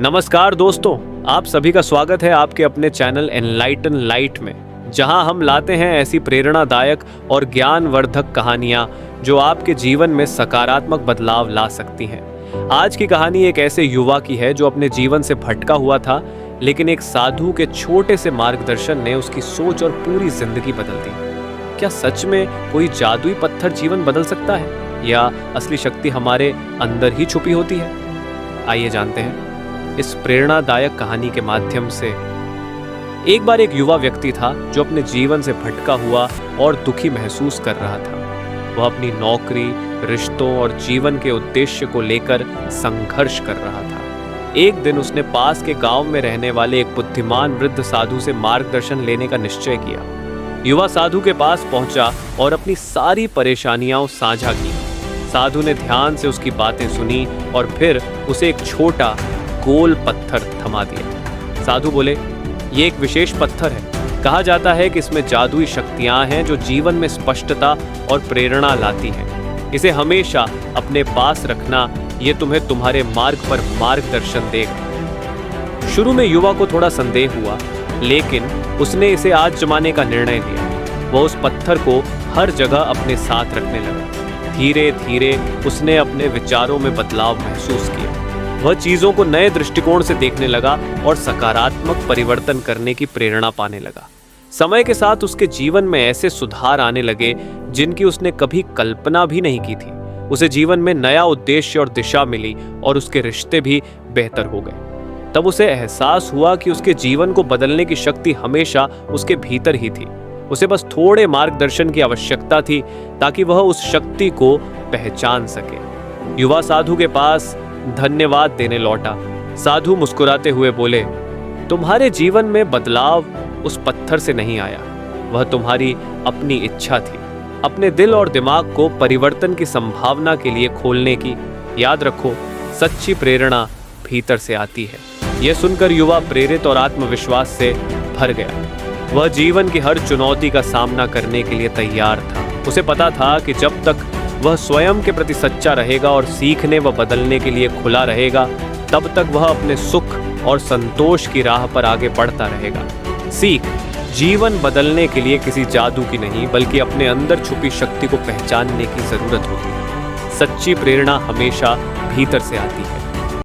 नमस्कार दोस्तों, आप सभी का स्वागत है आपके अपने चैनल एनलाइटन लाइट में, जहां हम लाते हैं ऐसी प्रेरणादायक और ज्ञानवर्धक कहानियां जो आपके जीवन में सकारात्मक बदलाव ला सकती हैं। आज की कहानी एक ऐसे युवा की है जो अपने जीवन से भटका हुआ था, लेकिन एक साधु के छोटे से मार्गदर्शन ने उसकी सोच और पूरी जिंदगी बदल दी। क्या सच में कोई जादुई पत्थर जीवन बदल सकता है, या असली शक्ति हमारे अंदर ही छुपी होती है? आइए जानते हैं इस प्रेरणादायक कहानी के माध्यम से। एक बार एक युवा व्यक्ति था जो अपने जीवन से भटका हुआ और दुखी महसूस कर रहा था। वह अपनी नौकरी, रिश्तों और जीवन के उद्देश्य को लेकर संघर्ष कर रहा था। एक दिन उसने पास के गांव में रहने वाले एक बुद्धिमान वृद्ध साधु से मार्गदर्शन लेने का निश्चय किया। युवा साधु के पास पहुंचा और अपनी सारी परेशानियां साझा की। साधु ने ध्यान से उसकी बातें सुनी और फिर उसे एक छोटा गोल पत्थर थमा दिया। साधु बोले, ये एक विशेष पत्थर है। कहा जाता है कि इसमें जादुई शक्तियां हैं जो जीवन में स्पष्टता और प्रेरणा लाती हैं। इसे हमेशा अपने पास रखना, ये तुम्हें तुम्हारे मार्ग पर मार्गदर्शन देगा। शुरू में युवा को थोड़ा संदेह हुआ, लेकिन उसने इसे आजमाने का निर्णय लिया। वह उस पत्थर को हर जगह अपने साथ रखने लगा। धीरे धीरे उसने अपने विचारों में बदलाव महसूस किया। वह चीजों को नए दृष्टिकोण से देखने लगा और सकारात्मक परिवर्तन करने की प्रेरणा पाने लगा। समय के साथ उसके जीवन में ऐसे सुधार आने लगे जिनकी उसने कभी कल्पना भी नहीं की थी। उसे जीवन में नया उद्देश्य और दिशा मिली और उसके रिश्ते भी बेहतर हो गए। तब उसे एहसास हुआ कि उसके जीवन को बदलने की शक्ति हमेशा उसके भीतर ही थी। उसे बस थोड़े मार्गदर्शन की आवश्यकता थी ताकि वह उस शक्ति को पहचान सके। युवा साधु के पास धन्यवाद देने लौटा। साधु मुस्कुराते हुए बोले, तुम्हारे जीवन में बदलाव उस पत्थर से नहीं आया, वह तुम्हारी अपनी इच्छा थी, अपने दिल और दिमाग को परिवर्तन की संभावना के लिए खोलने की। याद रखो, सच्ची प्रेरणा भीतर से आती है। यह सुनकर युवा प्रेरित और आत्मविश्वास से भर गया। वह जीवन की हर चुनौती का सामना करने के लिए तैयार था। उसे पता था कि जब तक वह स्वयं के प्रति सच्चा रहेगा और सीखने व बदलने के लिए खुला रहेगा, तब तक वह अपने सुख और संतोष की राह पर आगे बढ़ता रहेगा। सीख जीवन बदलने के लिए किसी जादू की नहीं, बल्कि अपने अंदर छुपी शक्ति को पहचानने की जरूरत होती है। सच्ची प्रेरणा हमेशा भीतर से आती है।